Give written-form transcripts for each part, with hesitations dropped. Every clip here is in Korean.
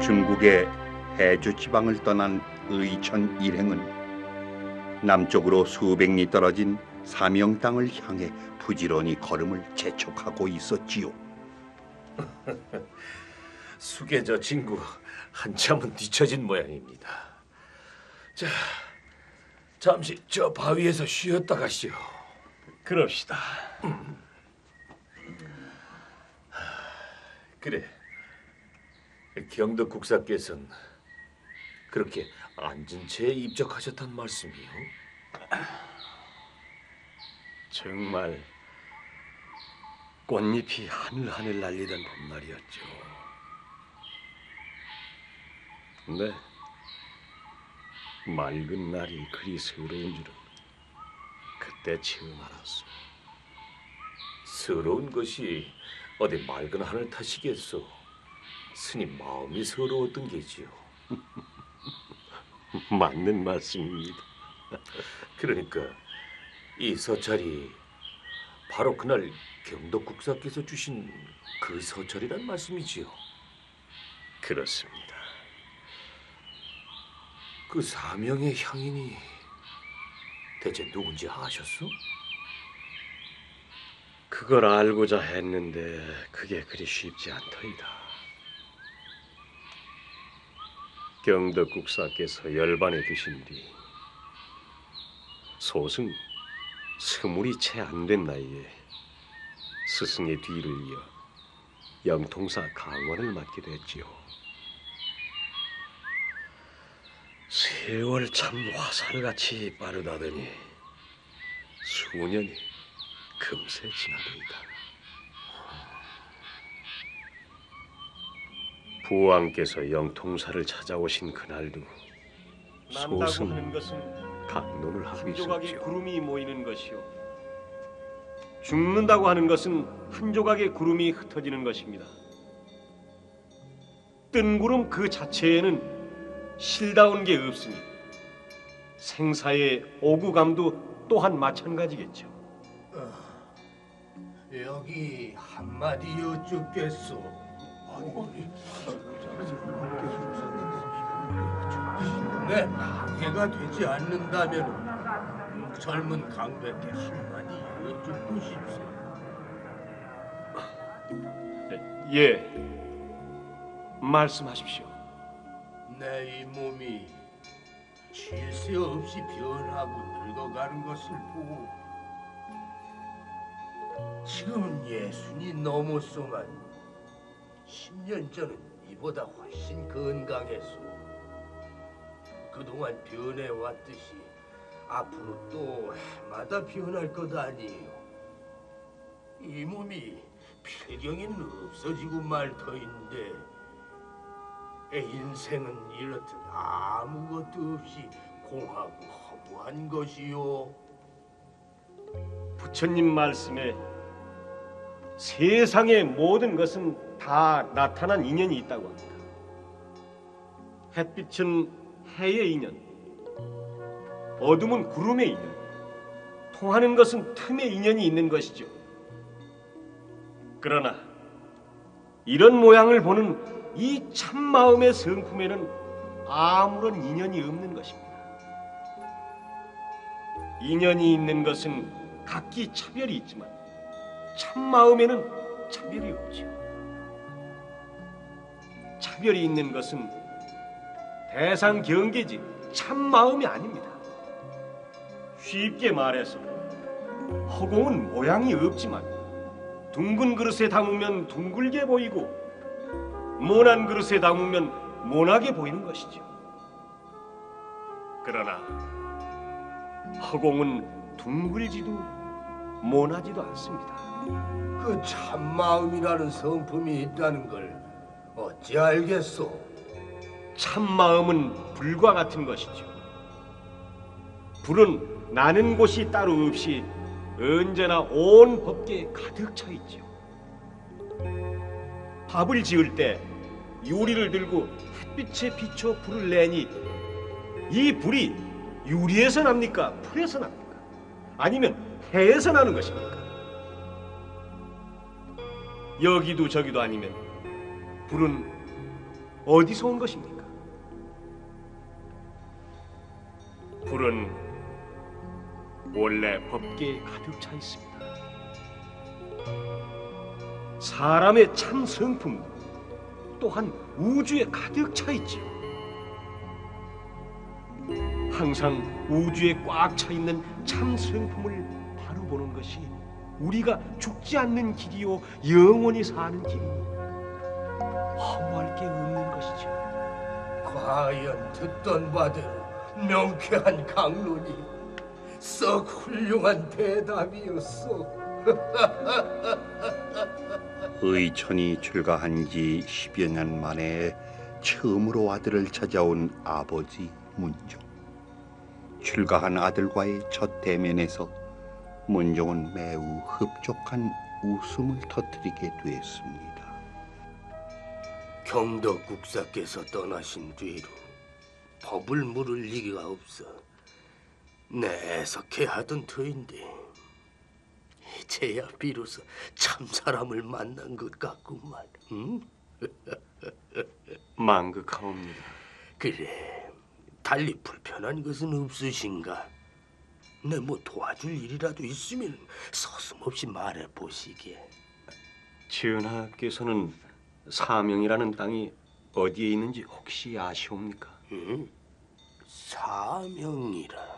중국의 해주 지방을 떠난 의천 일행은 남쪽으로 수백 리 떨어진 사명 땅을 향해 부지런히 걸음을 재촉하고 있었지요. 수계저 친구 한참은 뒤처진 모양입니다. 자, 잠시 저 바위에서 쉬었다 가시오. 그럽시다. 그래, 경덕 국사께서는 그렇게 앉은 채 입적하셨단 말씀이요? 정말 꽃잎이 하늘하늘 날리던 봄날이었죠. 네, 맑은 날이 그리 서러운 줄은 그때 처음 알았소. 서러운 것이 어디 맑은 하늘 탓이겠소. 스님 마음이 서러웠던 게지요. 맞는 말씀입니다. 그러니까 이 서찰이 바로 그날 경덕국사께서 주신 그 서찰이란 말씀이지요. 그렇습니다. 그 사명의 향인이 대체 누군지 아셨소? 그걸 알고자 했는데 그게 그리 쉽지 않더이다. 경덕국사께서 열반에 드신 뒤 소승 20이 채 안 된 나이에 스승의 뒤를 이어 영통사 강원을 맡게 됐지요. 세월 참 화살같이 빠르다더니 수년이 금세 지나더이다. 부왕께서 영통사를 찾아오신 그날도 소승 하는 것은 강론을 하고 한 조각의 있었죠. 구름이 모이는 것이요, 죽는다고 하는 것은 한 조각의 구름이 흩어지는 것입니다. 뜬 구름 그 자체에는 실다운 게 없으니 생사의 오구감도 또한 마찬가지겠죠. 여기 한마디 여쭙겠소. 내 방해가 되지 않는다면 젊은 강백께 한마디 여쭙고 싶소. 예, 말씀하십시오. 내 이 몸이 쉴 새 없이 변하고 늙어가는 것을 보고 지금은 60이 넘었소만 10년 전은 이보다 훨씬 건강했소. 그동안 변해왔듯이 앞으로 또 해마다 변할 것 아니에요. 이 몸이 필경에는 없어지고 말 터인데 인생은 이렇듯 아무것도 없이 공하고 허무한 것이요. 부처님 말씀에 세상의 모든 것은 다 나타난 인연이 있다고 합니다. 햇빛은 해의 인연, 어둠은 구름의 인연, 통하는 것은 틈의 인연이 있는 것이죠. 그러나 이런 모양을 보는 이 참마음의 성품에는 아무런 인연이 없는 것입니다. 인연이 있는 것은 각기 차별이 있지만 참마음에는 차별이 없죠. 차별이 있는 것은 대상 경계지 참마음이 아닙니다. 쉽게 말해서 허공은 모양이 없지만 둥근 그릇에 담으면 둥글게 보이고 모난 그릇에 담으면 모나게 보이는 것이죠. 그러나 허공은 둥글지도 모나지도 않습니다. 그 참마음이라는 성품이 있다는 걸 어찌 알겠소? 참마음은 불과 같은 것이죠. 불은 나는 곳이 따로 없이 언제나 온 법계에 가득 차 있죠. 밥을 지을 때 유리를 들고 햇빛에 비춰 불을 내니 이 불이 유리에서 납니까? 불에서 납니까? 아니면 해에서 나는 것입니까? 여기도 저기도 아니면 불은 어디서 온 것입니까? 불은 원래 법계에 가득 차 있습니다. 사람의 참 성품 또한 우주에 가득 차 있지요. 항상 우주에 꽉 차 있는 참 성품을 바로 보는 것이 우리가 죽지 않는 길이요 영원히 사는 길이니 허무할 게 없는 것이죠. 과연 듣던 바대로 명쾌한 강론이 썩 훌륭한 대답이었소. 의천이 출가한 지 10여 년 만에 처음으로 아들을 찾아온 아버지 문종. 출가한 아들과의 첫 대면에서 문종은 매우 흡족한 웃음을 터뜨리게 되었습니다. 경덕국사께서 떠나신 뒤로 법을 물을 리가 없어 내석해 하던 터인데 이제야 비로소 참 사람을 만난 것 같구만. 응? 망극하옵니다. 그래, 달리 불편한 것은 없으신가? 내 뭐 도와줄 일이라도 있으면 서슴없이 말해 보시게. 전하께서는 사명이라는 땅이 어디에 있는지 혹시 아시옵니까? 응? 사명이라.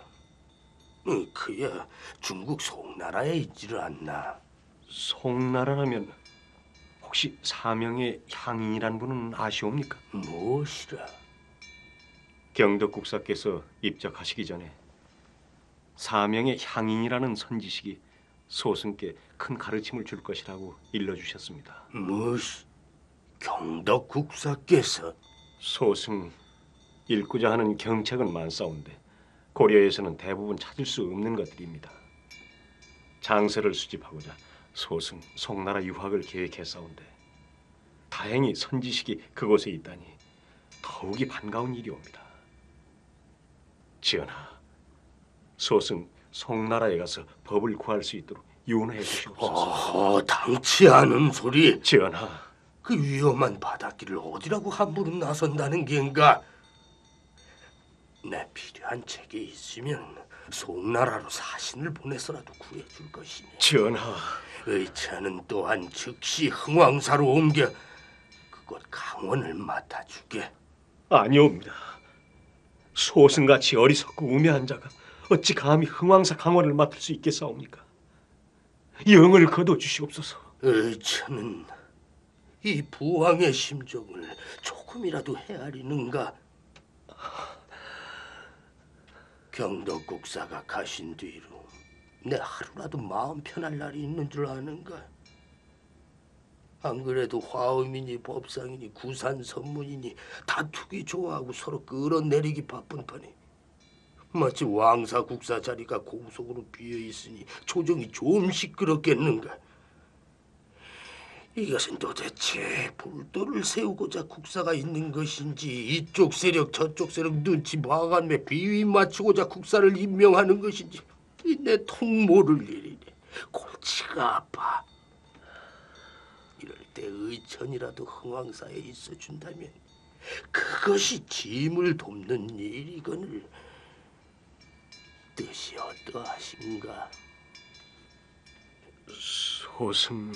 그야 중국 송나라에 있지를 않나? 송나라라면 혹시 사명의 향인이란 분은 아시옵니까? 무엇이라? 경덕국사께서 입적하시기 전에 사명의 향인이라는 선지식이 소승께 큰 가르침을 줄 것이라고 일러주셨습니다. 무엇이? 경덕국사께서? 소승 읽고자 하는 경책은 많사온데 고려에서는 대부분 찾을 수 없는 것들입니다. 장서를 수집하고자 소승 송나라 유학을 계획했사온데 다행히 선지식이 그곳에 있다니 더욱이 반가운 일이옵니다. 전하, 소승 송나라에 가서 법을 구할 수 있도록 유언해 주시옵소서. 당치 않은 소리. 전하, 그 위험한 바닷길을 어디라고 함부로 나선다는 겐가? 내 필요한 책이 있으면 송나라로 사신을 보내서라도 구해줄 것이니. 전하, 의차는 또한 즉시 흥왕사로 옮겨 그곳 강원을 맡아주게. 아니옵니다. 소승같이 어리석고 우매한 자가 어찌 감히 흥왕사 강원을 맡을 수 있겠사옵니까? 영을 거둬 주시옵소서. 의차는 이 부왕의 심정을 조금이라도 헤아리는가? 경덕국사가 가신 뒤로 내 하루라도 마음 편할 날이 있는 줄 아는가? 안 그래도 화음이니 법상이니 구산 선문이니 다투기 좋아하고 서로 끌어내리기 바쁜 판에 마치 왕사 국사 자리가 공속으로 비어있으니 조정이 좀 시끄럽겠는가? 이것은 도대체 불도를 세우고자 국사가 있는 것인지 이쪽 세력 저쪽 세력 눈치 봐가며 비위 맞추고자 국사를 임명하는 것인지 내 통 모를 일이네. 골치가 아파. 이럴 때 의천이라도 흥왕사에 있어준다면 그것이 짐을 돕는 일이거늘. 뜻이 어떠하신가? 소승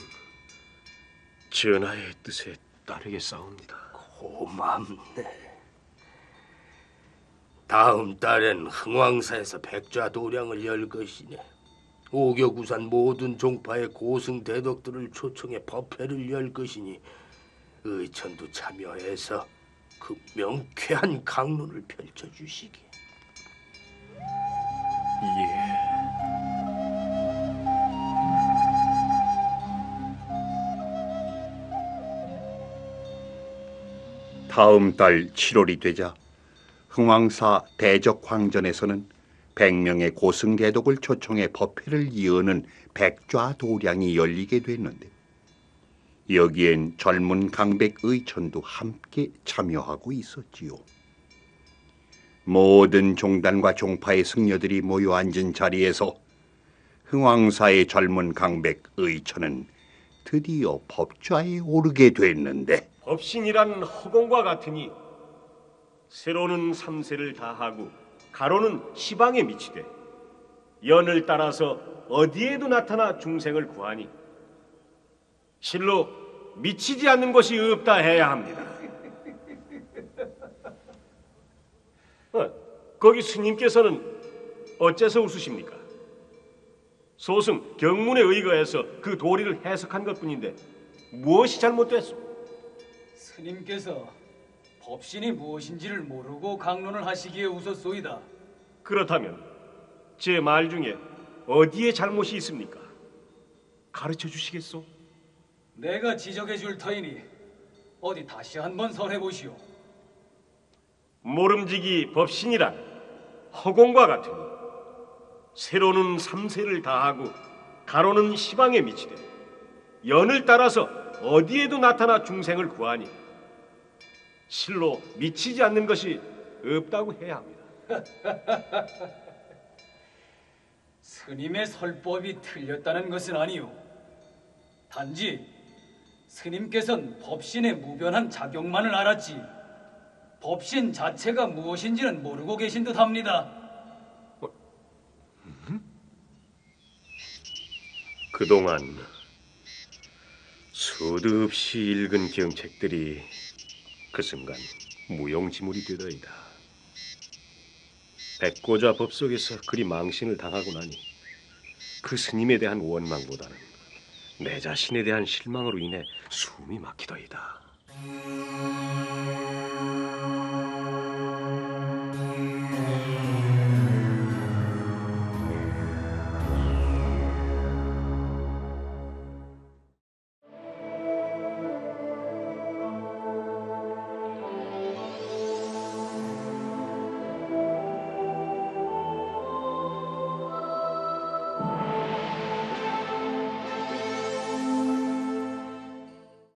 전하의 뜻에 따르겠사옵니다. 고맙네. 다음 달엔 흥왕사에서 백좌도량을 열 것이네. 오교구산 모든 종파의 고승 대덕들을 초청해 법회를 열 것이니 의천도 참여해서 그 명쾌한 강론을 펼쳐주시게. 예. 다음 달 7월이 되자 흥왕사 대적황전에서는 100명의 고승대독을 초청해 법회를 여는 백좌도량이 열리게 됐는데 여기엔 젊은 강백 의천도 함께 참여하고 있었지요. 모든 종단과 종파의 승려들이 모여 앉은 자리에서 흥왕사의 젊은 강백 의천은 드디어 법좌에 오르게 됐는데 법신이란 허공과 같으니 세로는 삼세를 다하고 가로는 시방에 미치되 연을 따라서 어디에도 나타나 중생을 구하니 실로 미치지 않는 것이 없다 해야 합니다. 거기 스님께서는 어째서 웃으십니까? 소승 경문에 의거해서 그 도리를 해석한 것뿐인데 무엇이 잘못됐습니까? 스님께서 법신이 무엇인지를 모르고 강론을 하시기에 웃었소이다. 그렇다면 제 말 중에 어디에 잘못이 있습니까? 가르쳐 주시겠소? 내가 지적해 줄 터이니 어디 다시 한번 설해 보시오. 모름지기 법신이란 허공과 같으니 세로는 삼세를 다하고 가로는 시방에 미치되 연을 따라서 어디에도 나타나 중생을 구하니 실로 미치지 않는 것이 없다고 해야 합니다. 스님의 설법이 틀렸다는 것은 아니오. 단지 스님께서는 법신의 무변한 작용만을 알았지 법신 자체가 무엇인지는 모르고 계신 듯합니다. 그동안 수도 없이 읽은 경책들이 그 순간 무용지물이 되더이다. 백고자 법 속에서 그리 망신을 당하고 나니 그 스님에 대한 원망보다는 내 자신에 대한 실망으로 인해 숨이 막히더이다.